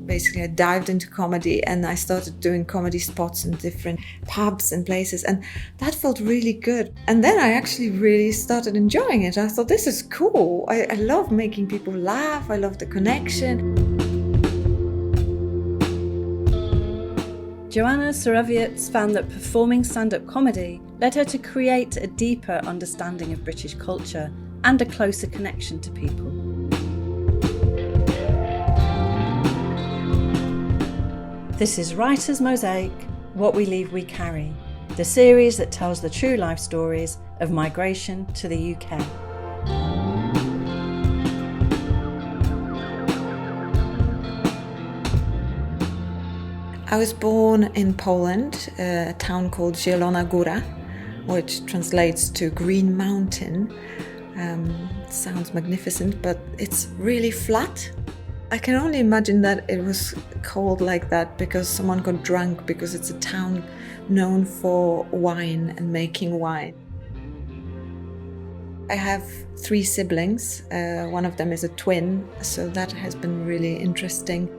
basically I dived into comedy and I started doing comedy spots in different pubs and places, and that felt really good. And then I actually really started enjoying it. I thought, this is cool. I love making people laugh. I love the connection. Joanna Surowiec found that performing stand-up comedy led her to create a deeper understanding of British culture and a closer connection to people. This is Writer's Mosaic, What We Leave We Carry, the series that tells the true life stories of migration to the UK. I was born in Poland, a town called Zielona Góra, which translates to Green Mountain. Sounds magnificent, but it's really flat. I can only imagine that it was called like that because someone got drunk, because it's a town known for wine and making wine. I have 3 siblings. One of them is a twin, so that has been really interesting.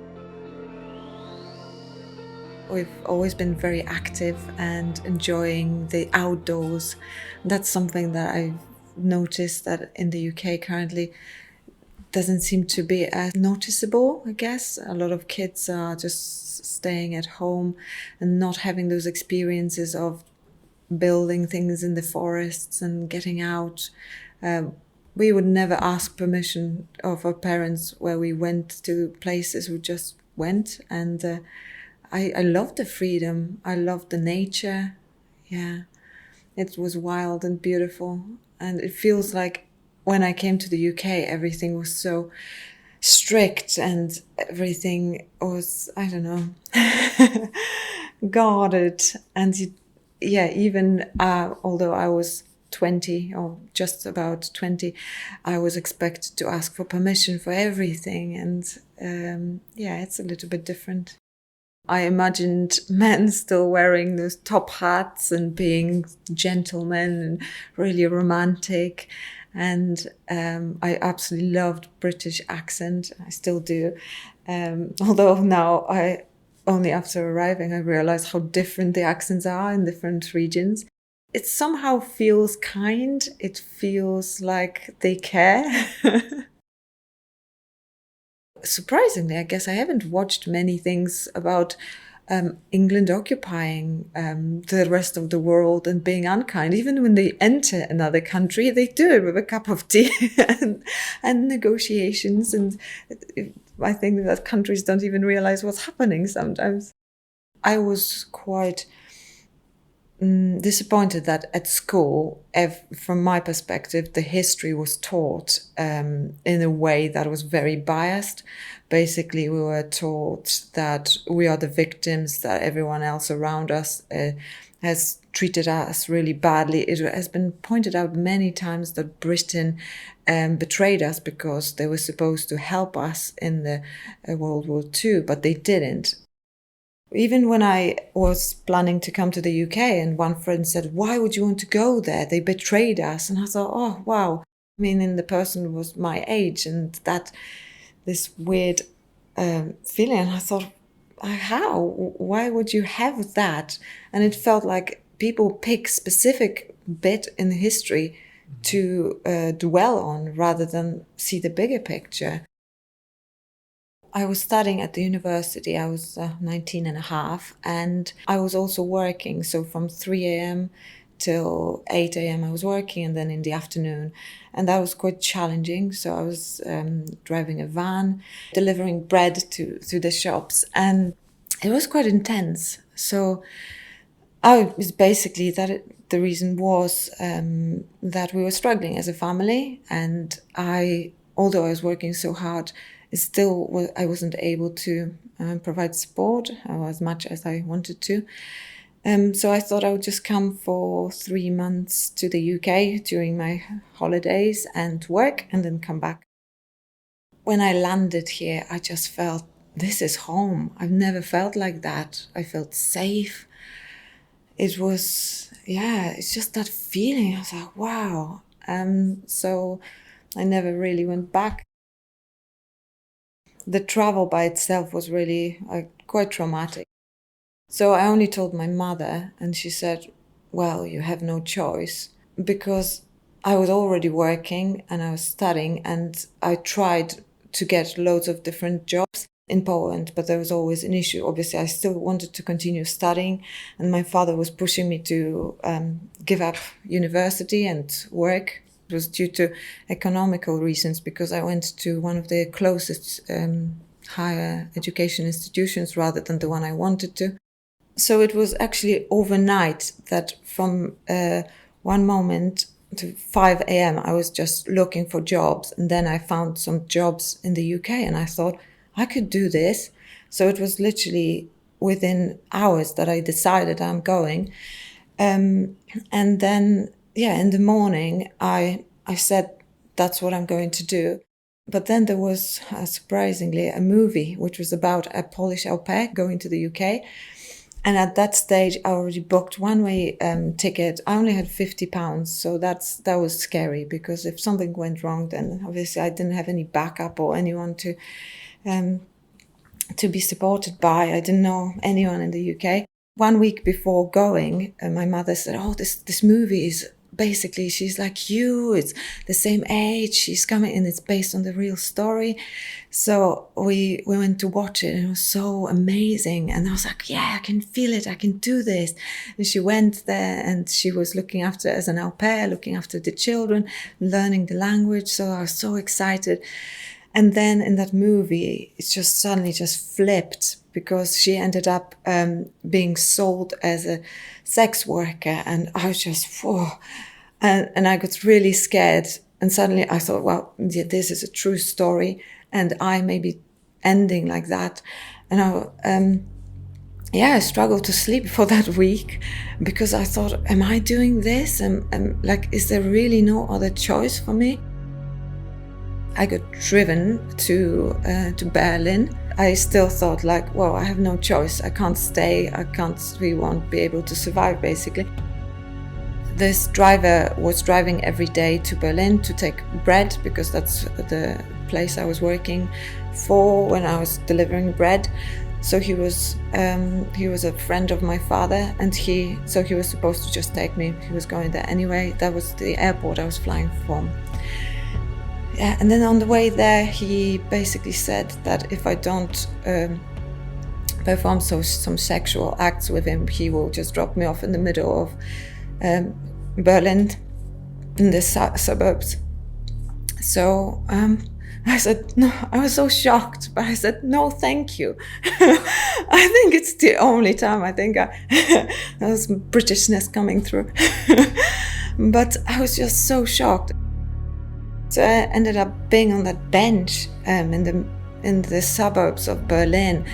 We've always been very active and enjoying the outdoors. That's something that I've noticed that in the UK currently doesn't seem to be as noticeable, I guess. A lot of kids are just staying at home and not having those experiences of building things in the forests and getting out. We would never ask permission of our parents where we went to places. We just went, and I loved the freedom. I loved the nature. Yeah, it was wild and beautiful. And it feels like when I came to the UK, everything was so strict and everything was, I don't know, guarded. And even although I was 20 or just about 20, I was expected to ask for permission for everything. And it's a little bit different. I imagined men still wearing those top hats and being gentlemen and really romantic. And I absolutely loved British accent. I still do. Although now only after arriving, I realized how different the accents are in different regions. It somehow feels kind. It feels like they care. Surprisingly, I guess I haven't watched many things about England occupying the rest of the world and being unkind. Even when they enter another country, they do it with a cup of tea and negotiations. And I think that countries don't even realize what's happening sometimes. I was quite disappointed that at school, from my perspective, the history was taught in a way that was very biased. Basically, we were taught that we are the victims, that everyone else around us has treated us really badly. It has been pointed out many times that Britain betrayed us because they were supposed to help us in the World War II, but they didn't. Even when I was planning to come to the UK and one friend said, "Why would you want to go there? They betrayed us." And I thought, oh, wow. I mean, the person was my age, and that this weird feeling. And I thought, how? Why would you have that? And it felt like people pick specific bit in history to dwell on rather than see the bigger picture. I was studying at the university. I was 19 and a half, and I was also working. So from 3 a.m. till 8 a.m. I was working, and then in the afternoon. And that was quite challenging. So I was driving a van, delivering bread to the shops, and it was quite intense. So it was basically the reason was that we were struggling as a family, and although I was working so hard, I wasn't able to provide support as much as I wanted to. So I thought I would just come for 3 months to the UK during my holidays and work, and then come back. When I landed here, I just felt, this is home. I've never felt like that. I felt safe. It was, it's just that feeling. I was like, wow. So I never really went back. the travel by itself was really quite traumatic. So I only told my mother, and she said, well, you have no choice, because I was already working and I was studying, and I tried to get loads of different jobs in Poland, but there was always an issue. Obviously, I still wanted to continue studying, and my father was pushing me to give up university and work. It was due to economical reasons, because I went to one of the closest higher education institutions rather than the one I wanted to. So it was actually overnight that from one moment to 5 a.m. I was just looking for jobs, and then I found some jobs in the UK, and I thought I could do this. So it was literally within hours that I decided I'm going. And then, in the morning, I said, that's what I'm going to do. But then there was, surprisingly, a movie which was about a Polish au pair going to the UK. And at that stage, I already booked one-way ticket. I only had £50, so that was scary, because if something went wrong, then obviously I didn't have any backup or anyone to be supported by. I didn't know anyone in the UK. 1 week before going, my mother said, "Oh, this movie is basically, she's like you. It's the same age. She's coming, and it's based on the real story." So we went to watch it, and it was so amazing. And I was like, "Yeah, I can feel it. I can do this." And she went there, and she was looking after, as an au pair, looking after the children, learning the language. So I was so excited. And then in that movie, it just suddenly just flipped, because she ended up being sold as a sex worker. And I was just, whoa. And I got really scared. And suddenly I thought, well, yeah, this is a true story, and I may be ending like that. And I struggled to sleep for that week, because I thought, am I doing this? Like, is there really no other choice for me? I got driven to Berlin. I still thought, like, well, I have no choice. I can't stay. We won't be able to survive, basically. This driver was driving every day to Berlin to take bread, because that's the place I was working for when I was delivering bread. So he was a friend of my father, and he was supposed to just take me. He was going there anyway. That was the airport I was flying from. Yeah, and then on the way there, he basically said that if I don't perform some sexual acts with him, he will just drop me off in the middle of Berlin, in the suburbs. So I said, no. I was so shocked, but I said, no, thank you. I think it's the only time that was Britishness coming through. But I was just so shocked. So I ended up being on that bench in the suburbs of Berlin,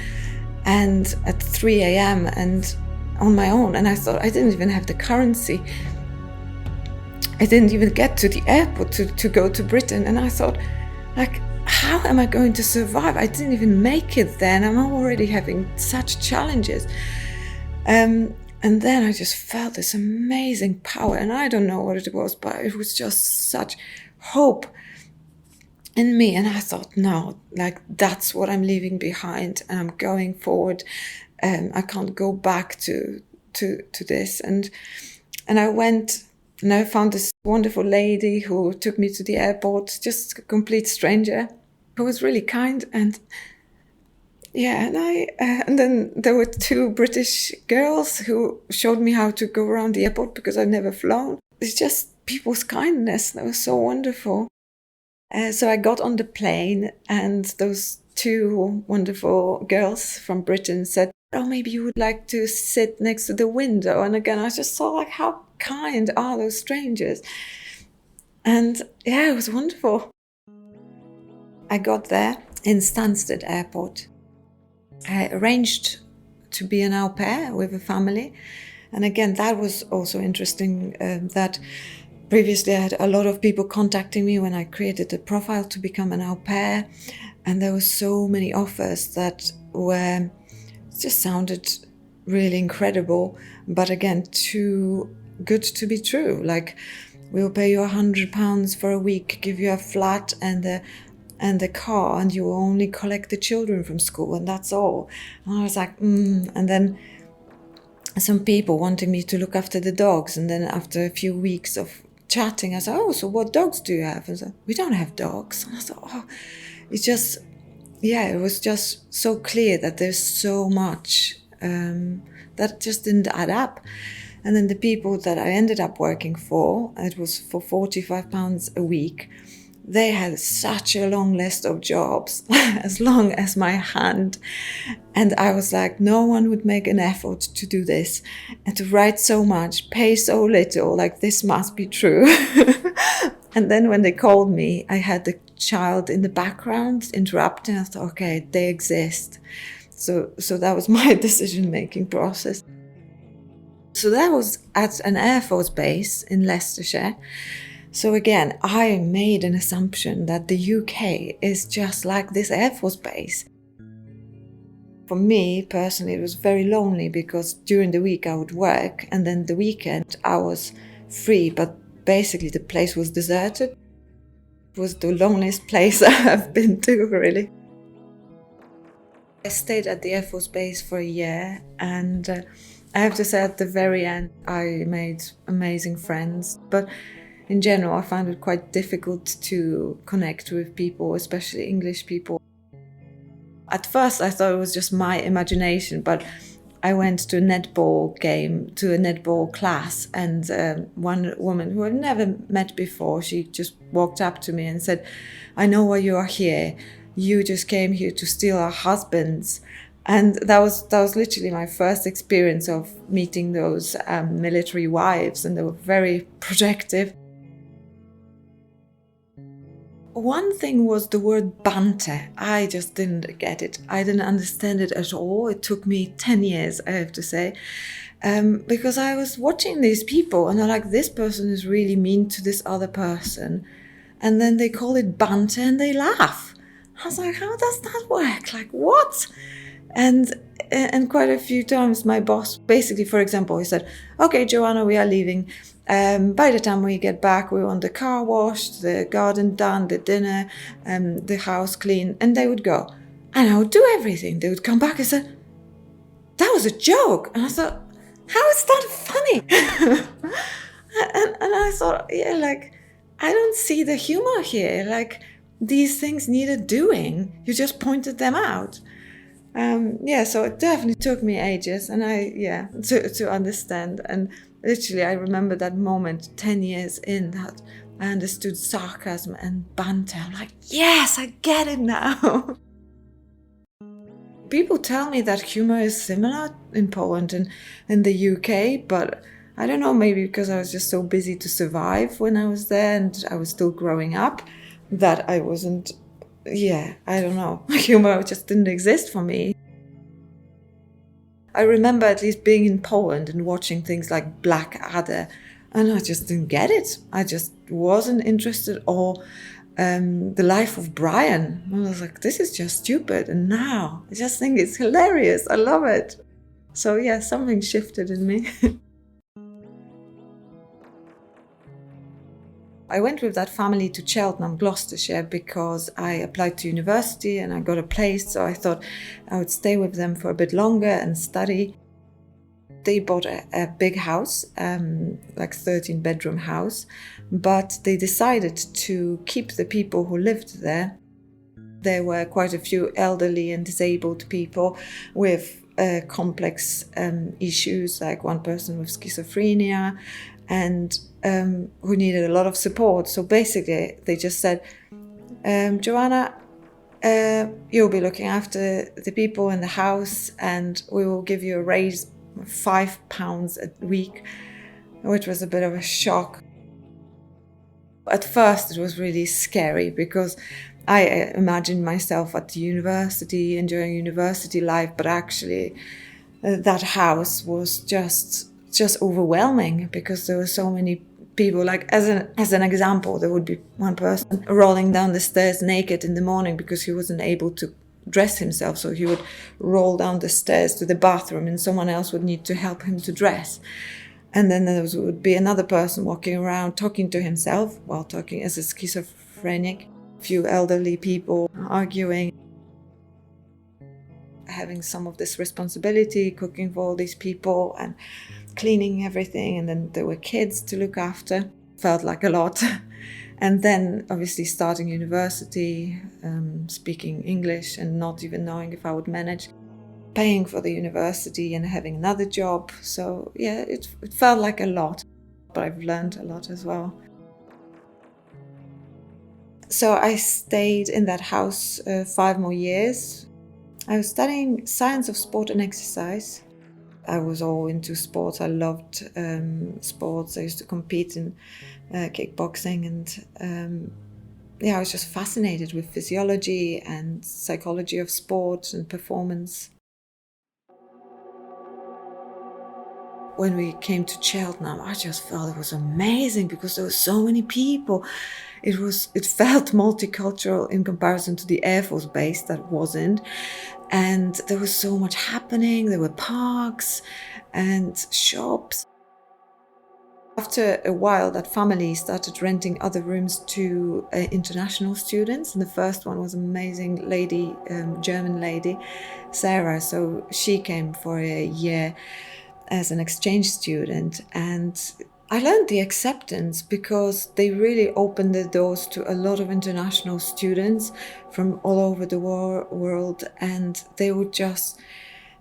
and at 3 a.m. and on my own. And I thought, I didn't even have the currency. I didn't even get to the airport to go to Britain. And I thought, like, how am I going to survive? I didn't even make it there, and I'm already having such challenges. And then I just felt this amazing power, and I don't know what it was, but it was just such hope in me. And I thought, no, like, that's what I'm leaving behind, and I'm going forward. I can't go back to this. And I went, and I found this wonderful lady who took me to the airport, just a complete stranger, who was really kind. And yeah, and then there were two British girls who showed me how to go around the airport, because I'd never flown. It's just people's kindness that was so wonderful. So I got on the plane, and those two wonderful girls from Britain said, "Oh, maybe you would like to sit next to the window." And again, I just saw, like, how kind are those strangers. And yeah, it was wonderful. I got there in Stansted Airport. I arranged to be an au pair with a family. And again, that was also interesting, that previously I had a lot of people contacting me when I created a profile to become an au pair. And there were so many offers that just sounded really incredible. But again, too good to be true. Like, we'll pay you £100 for a week, give you a flat and and the car, and you only collect the children from school, and that's all. And I was like, And then some people wanting me to look after the dogs, and then after a few weeks of chatting, I said, oh, so what dogs do you have? And I said, we don't have dogs. And I thought, oh, it's just, it was just so clear that there's so much that just didn't add up. And then the people that I ended up working for, it was for £45 a week, they had such a long list of jobs, as long as my hand. And I was like, no one would make an effort to do this and to write so much, pay so little, like this must be true. And then when they called me, I had the child in the background interrupting. I thought, okay, they exist. So that was my decision-making process. So that was at an Air Force base in Leicestershire. So again, I made an assumption that the UK is just like this Air Force base. For me, personally, it was very lonely because during the week I would work and then the weekend I was free, but basically the place was deserted. It was the loneliest place I've been to, really. I stayed at the Air Force base for a year, and I have to say at the very end I made amazing friends, but in general I found it quite difficult to connect with people, especially English people. At first I thought it was just my imagination, but I went to a netball game, to a netball class, and one woman who I'd never met before, she just walked up to me and said, I know why you are here. You just came here to steal our husbands. And that was literally my first experience of meeting those military wives, and they were very projective. One thing was the word banter. I just didn't get it. I didn't understand it at all. It took me 10 years, I have to say, because I was watching these people and I'm like, this person is really mean to this other person. And then they call it banter and they laugh. I was like, how does that work? Like, what? And quite a few times my boss, basically, for example, he said, okay, Joanna, we are leaving. By the time we get back, we want the car washed, the garden done, the dinner, the house clean, and they would go. And I would do everything. They would come back and say, that was a joke. And I thought, how is that funny? and I thought, I don't see the humor here. Like, these things needed doing. You just pointed them out. So it definitely took me ages, and to understand. And literally, I remember that moment 10 years in that I understood sarcasm and banter. I'm like, yes, I get it now. People tell me that humor is similar in Poland and in the UK, but I don't know, maybe because I was just so busy to survive when I was there and I was still growing up, that I wasn't. I don't know. Humor just didn't exist for me. I remember at least being in Poland and watching things like Blackadder, and I just didn't get it. I just wasn't interested. Or The Life of Brian. I was like, this is just stupid. And now I just think it's hilarious. I love it. So something shifted in me. I went with that family to Cheltenham, Gloucestershire, because I applied to university and I got a place, so I thought I would stay with them for a bit longer and study. They bought a big house, 13-bedroom house, but they decided to keep the people who lived there. There were quite a few elderly and disabled people with complex issues, like one person with schizophrenia, and who needed a lot of support. So basically, they just said, Joanna, you'll be looking after the people in the house, and we will give you a raise of £5 a week, which was a bit of a shock. At first, it was really scary because I imagined myself at the university, enjoying university life, but actually that house was just overwhelming because there were so many people. Like, as an example, there would be one person rolling down the stairs naked in the morning because he wasn't able to dress himself, so he would roll down the stairs to the bathroom and someone else would need to help him to dress. And then there would be another person walking around talking to himself while talking as a schizophrenic. few elderly people arguing, having some of this responsibility, cooking for all these people and cleaning everything, and then there were kids to look after. Felt like a lot. And then obviously starting university, speaking English and not even knowing if I would manage, paying for the university and having another job. So yeah, it felt like a lot, but I've learned a lot as well. So I stayed in that house 5 more years. I was studying science of sport and exercise. I was all into sports. I loved sports. I used to compete in kickboxing, and I was just fascinated with physiology and psychology of sport and performance. When we came to Cheltenham, I just felt it was amazing because there were so many people. It felt multicultural in comparison to the Air Force base that wasn't. And there was so much happening. There were parks and shops. After a while, that family started renting other rooms to international students. And the first one was an amazing lady, German lady, Sarah. So she came for a year as an exchange student, and I learned the acceptance because they really opened the doors to a lot of international students from all over the world, and they would just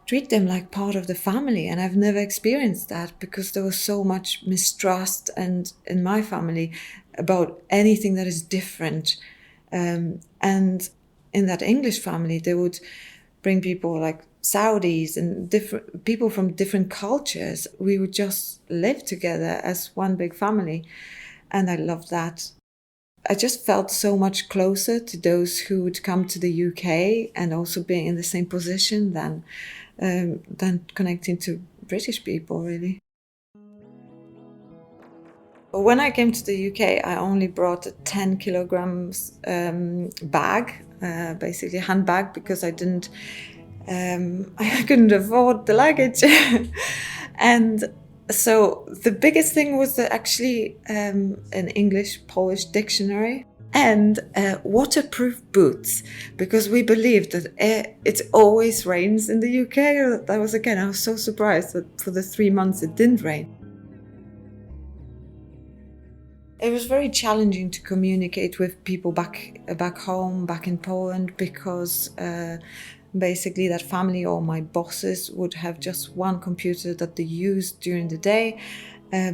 treat them like part of the family. And I've never experienced that because there was so much mistrust and in my family about anything that is different. And in that English family, they would bring people like Saudis and different people from different cultures. We would just live together as one big family, and I loved that. I just felt so much closer to those who would come to the UK and also being in the same position than connecting to British people, really. When I came to the UK, I only brought a 10 kilograms bag, basically a handbag, because I couldn't afford the luggage. And so the biggest thing was actually an English-Polish dictionary and waterproof boots, because we believed that it always rains in the UK. I was so surprised that for the 3 months it didn't rain. It was very challenging to communicate with people back home, back in Poland, because basically that family or my bosses would have just one computer that they used during the day.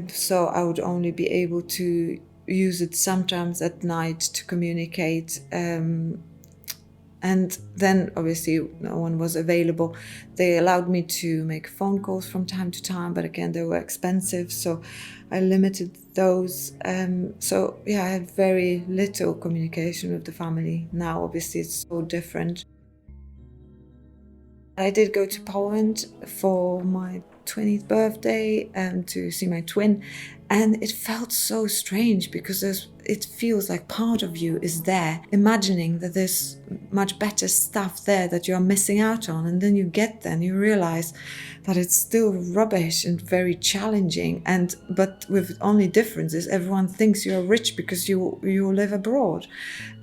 So I would only be able to use it sometimes at night to communicate. And then obviously no one was available. They allowed me to make phone calls from time to time, but again, they were expensive, so I limited those. I had very little communication with the family. Now, obviously, it's so different. I did go to Poland for my 20th birthday to see my twin, and it felt so strange because it feels like part of you is there, imagining that there's much better stuff there that you're missing out on, and then you get there and you realize that it's still rubbish and very challenging. But with only difference is everyone thinks you're rich because you live abroad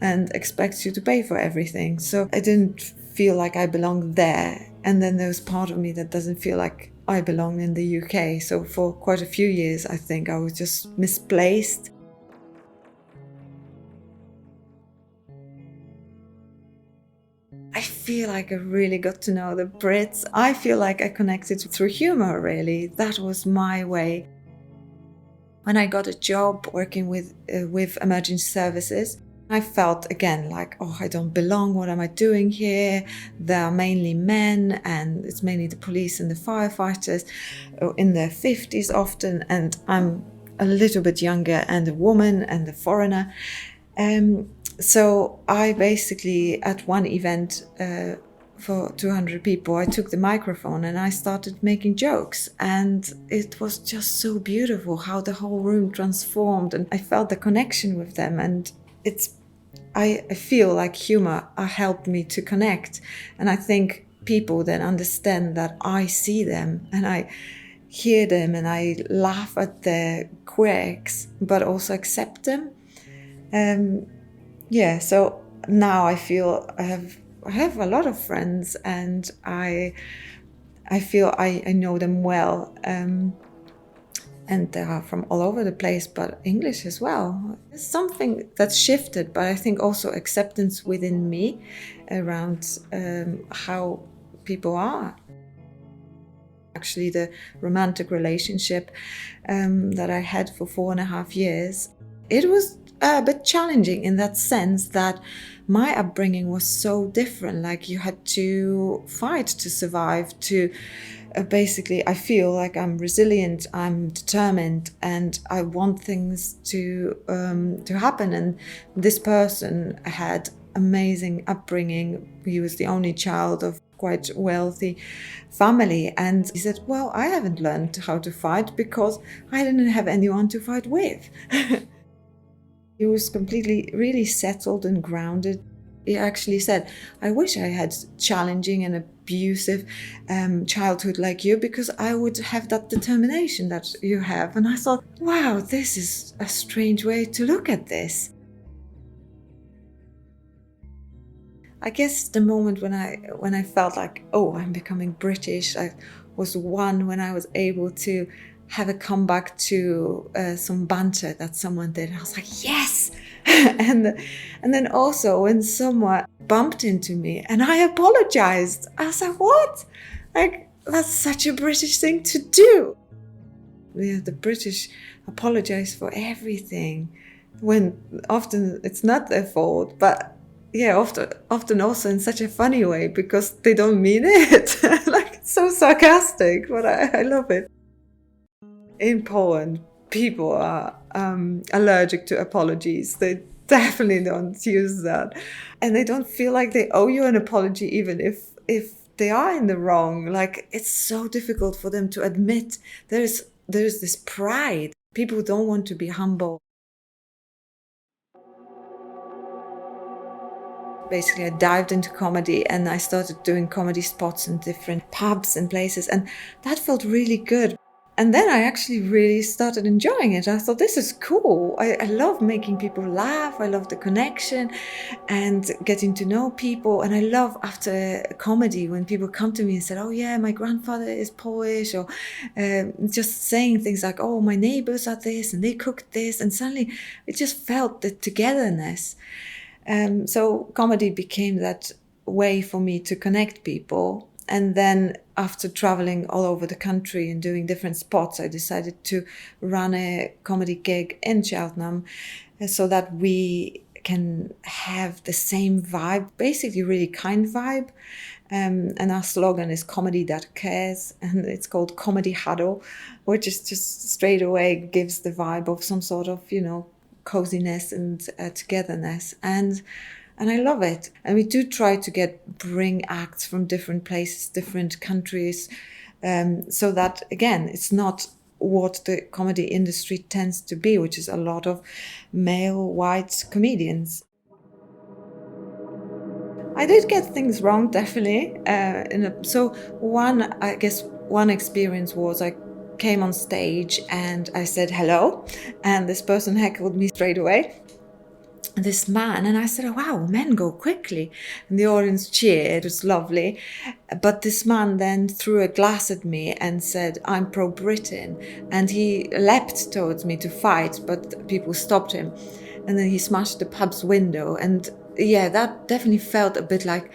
and expects you to pay for everything. So I didn't feel like I belonged there, and then there's part of me that doesn't feel like I belong in the UK. So for quite a few years, I think I was just misplaced. I feel like I really got to know the Brits. I feel like I connected through humor, really. That was my way. When I got a job working with emergency services, I felt again like, oh, I don't belong. What am I doing here? There are mainly men, and it's mainly the police and the firefighters in their 50s often, and I'm a little bit younger and a woman and a foreigner. So I basically, at one event for 200 people, I took the microphone and I started making jokes, and it was just so beautiful how the whole room transformed, and I felt the connection with them. And I feel like humor helped me to connect, and I think people then understand that I see them and I hear them and I laugh at their quirks, but also accept them. So now I feel I have a lot of friends, and I feel I know them well. And they are from all over the place, but English as well. There's something that's shifted, but I think also acceptance within me around how people are. Actually, the romantic relationship that I had for 4.5 years, it was a bit challenging in that sense that my upbringing was so different. Like, you had to fight to survive, to basically, I feel like I'm resilient, I'm determined, and I want things to happen. And this person had amazing upbringing. He was the only child of quite wealthy family, and he said, well, I haven't learned how to fight because I didn't have anyone to fight with. He was completely really settled and grounded. He actually said, I wish I had challenging and abusive childhood like you, because I would have that determination that you have. And I thought, wow, this is a strange way to look at this. I guess the moment when I felt like, oh, I'm becoming British, I was one when I was able to have a comeback to some banter that someone did. I was like, yes! and then also when someone bumped into me and I apologized, I was like, what? Like, that's such a British thing to do. Yeah, the British apologize for everything, when often it's not their fault, but yeah, often also in such a funny way, because they don't mean it. Like, it's so sarcastic, but I love it. In Poland, people are allergic to apologies. They definitely don't use that, and they don't feel like they owe you an apology, even if they are in the wrong. Like, it's so difficult for them to admit. There's this pride. People don't want to be humble. Basically, I dived into comedy and I started doing comedy spots in different pubs and places, and that felt really good. And then I actually really started enjoying it. I thought, this is cool. I love making people laugh. I love the connection and getting to know people. And I love, after comedy, when people come to me and say, oh yeah, my grandfather is Polish, or just saying things like, oh, my neighbors are this and they cooked this. And suddenly it just felt the togetherness. So comedy became that way for me to connect people. And then after traveling all over the country and doing different spots, I decided to run a comedy gig in Cheltenham, so that we can have the same vibe, basically really kind vibe. And our slogan is comedy that cares, and it's called Comedy Huddle, which is just straight away gives the vibe of some sort of, coziness and togetherness. And I love it. And we do try to bring acts from different places, different countries, so that, again, it's not what the comedy industry tends to be, which is a lot of male white comedians. I did get things wrong, definitely. So one experience was, I came on stage and I said hello, and this person heckled me straight away. This man, and I said, oh, wow, men go quickly, and the audience cheered. It was lovely. But this man then threw a glass at me and said, I'm pro-Britain, and he leapt towards me to fight, but people stopped him, and then he smashed the pub's window. And yeah, that definitely felt a bit like,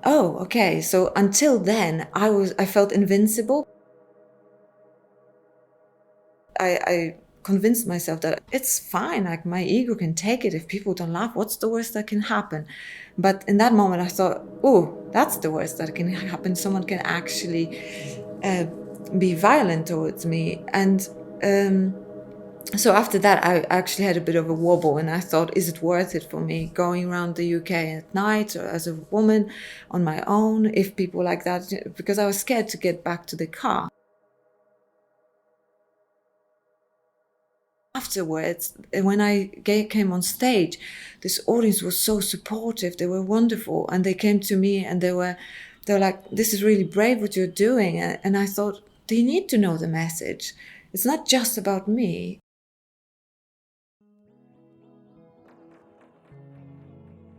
oh, okay, so until then I felt invincible. I convinced myself that it's fine, like, my ego can take it. If people don't laugh, what's the worst that can happen? But in that moment I thought, oh, that's the worst that can happen. Someone can actually be violent towards me. And so after that, I actually had a bit of a wobble, and I thought, is it worth it for me going around the UK at night, or as a woman on my own, if people like that? Because I was scared to get back to the car. Afterwards, when I came on stage, this audience was so supportive. They were wonderful, and they came to me and they were like, "This is really brave what you're doing." And I thought, they need to know the message. It's not just about me.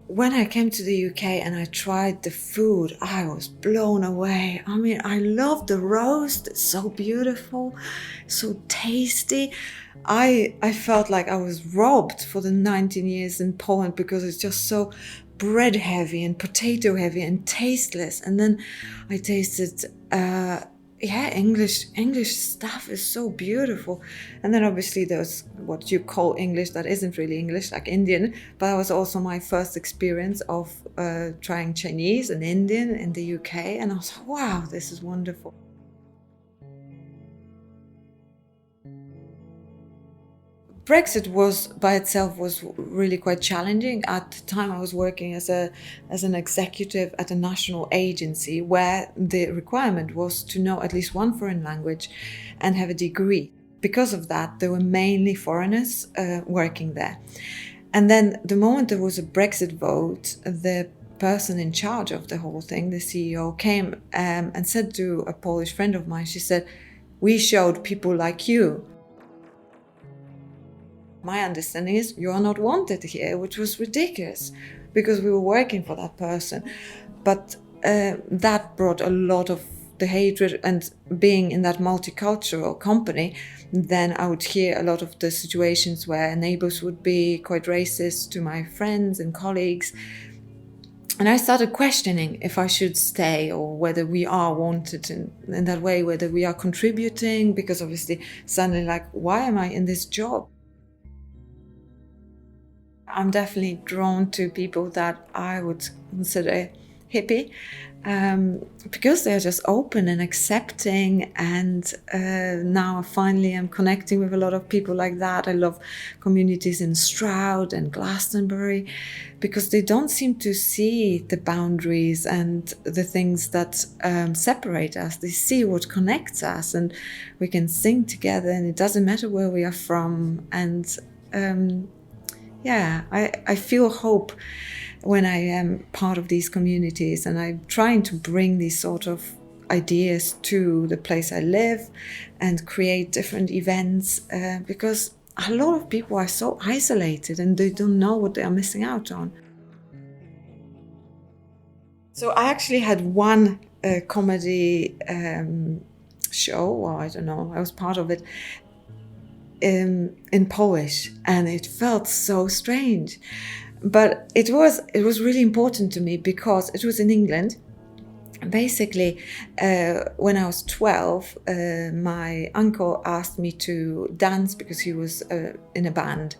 when I came to the UK and I tried the food, I was blown away. I mean, I love the roast. It's so beautiful, so tasty. I felt like I was robbed for the 19 years in Poland because it's just so bread heavy and potato heavy and tasteless. And then I tasted English stuff is so beautiful. And then obviously there's what you call English that isn't really English, like Indian, but that was also my first experience of trying Chinese and Indian in the UK, and I was like, wow, this is wonderful. Brexit was by itself was really quite challenging. At the time I was working as an executive at a national agency where the requirement was to know at least one foreign language and have a degree. Because of that, there were mainly foreigners working there. And then the moment there was a Brexit vote, the person in charge of the whole thing, the CEO, came and said to a Polish friend of mine, she said, "We showed people like you. My understanding is you are not wanted here," which was ridiculous because we were working for that person. But that brought a lot of the hatred, and being in that multicultural company, then I would hear a lot of the situations where neighbors would be quite racist to my friends and colleagues. And I started questioning if I should stay or whether we are wanted in that way, whether we are contributing, because obviously suddenly like, why am I in this job? I'm definitely drawn to people that I would consider hippie, because they're just open and accepting, and now finally I'm connecting with a lot of people like that. I love communities in Stroud and Glastonbury because they don't seem to see the boundaries and the things that separate us. They see what connects us, and we can sing together, and it doesn't matter where we are from. And I feel hope when I am part of these communities, and I'm trying to bring these sort of ideas to the place I live and create different events because a lot of people are so isolated and they don't know what they are missing out on. So I actually had one comedy show, or I don't know, I was part of it, in Polish, and it felt so strange, but it was really important to me because it was in England. Basically, when I was 12, my uncle asked me to dance because he was in a band,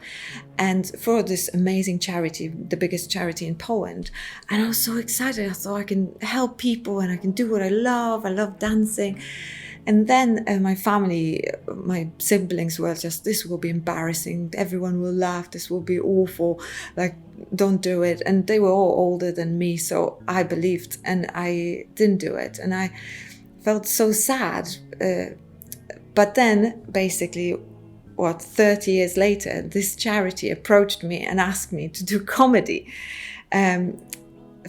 and for this amazing charity, the biggest charity in Poland. And I was so excited. I thought I can help people and I can do what I love. I love dancing. And then my family, my siblings were just, this will be embarrassing. Everyone will laugh. This will be awful. Like, don't do it. And they were all older than me. So I believed and I didn't do it. And I felt so sad. But then basically, 30 years later, this charity approached me and asked me to do comedy.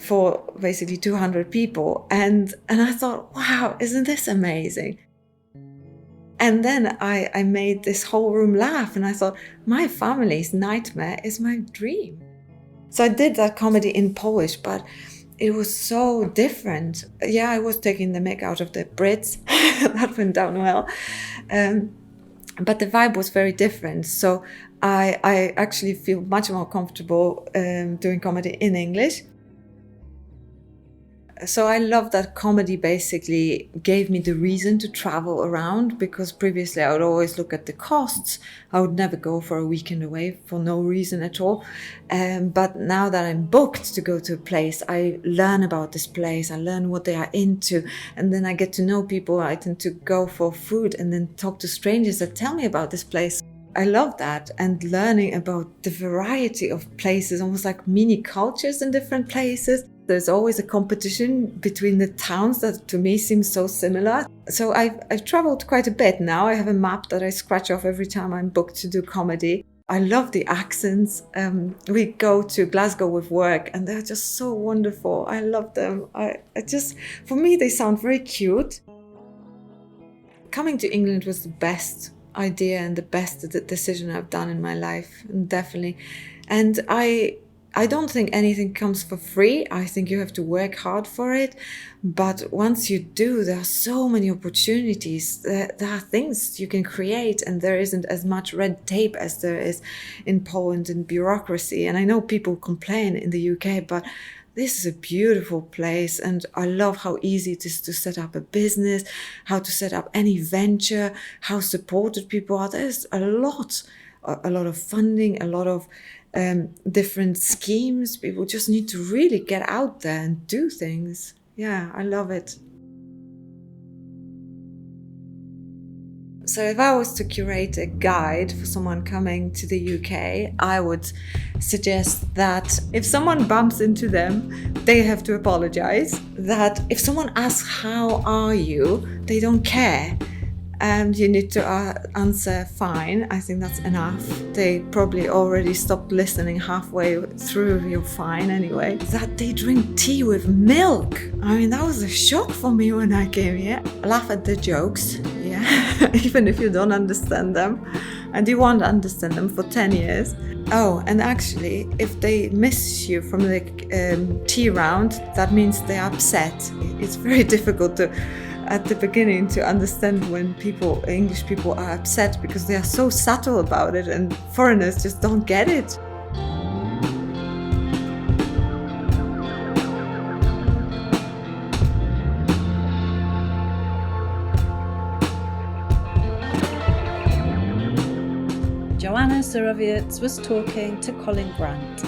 For basically 200 people. And I thought, wow, isn't this amazing? And then I made this whole room laugh, and I thought, my family's nightmare is my dream. So I did that comedy in Polish, but it was so different. Yeah, I was taking the mick out of the Brits. That went down well. But the vibe was very different. So I actually feel much more comfortable doing comedy in English. So I love that comedy basically gave me the reason to travel around, because previously I would always look at the costs. I would never go for a weekend away for no reason at all. But now that I'm booked to go to a place, I learn about this place, I learn what they are into, and then I get to know people. I tend to go for food and then talk to strangers that tell me about this place. I love that, and learning about the variety of places, almost like mini cultures in different places. There's always a competition between the towns that to me seems so similar. So I've traveled quite a bit now. I have a map that I scratch off every time I'm booked to do comedy. I love the accents. We go to Glasgow with work and they're just so wonderful. I love them. For me, they sound very cute. Coming to England was the best idea and the best decision I've done in my life, and definitely. And I I don't think anything comes for free. I think you have to work hard for it. But once you do, there are so many opportunities. There are things you can create, and there isn't as much red tape as there is in Poland in bureaucracy. And I know people complain in the UK, but this is a beautiful place, and I love how easy it is to set up a business, how to set up any venture, how supported people are. There's a lot of funding, a lot of different schemes. People just need to really get out there and do things. Yeah, I love it. So if I was to curate a guide for someone coming to the UK, I would suggest that if someone bumps into them, they have to apologize. That if someone asks, "How are you?" they don't care. And you need to answer fine. I think that's enough. They probably already stopped listening halfway through your fine anyway. That they drink tea with milk. I mean, that was a shock for me when I came here. Laugh at the jokes, yeah, even if you don't understand them. And you won't understand them for 10 years. Oh, and actually, if they miss you from the tea round, that means they're upset. It's very difficult at the beginning to understand when English people are upset, because they are so subtle about it and foreigners just don't get it. Joanna Surowiec was talking to Colin Grant.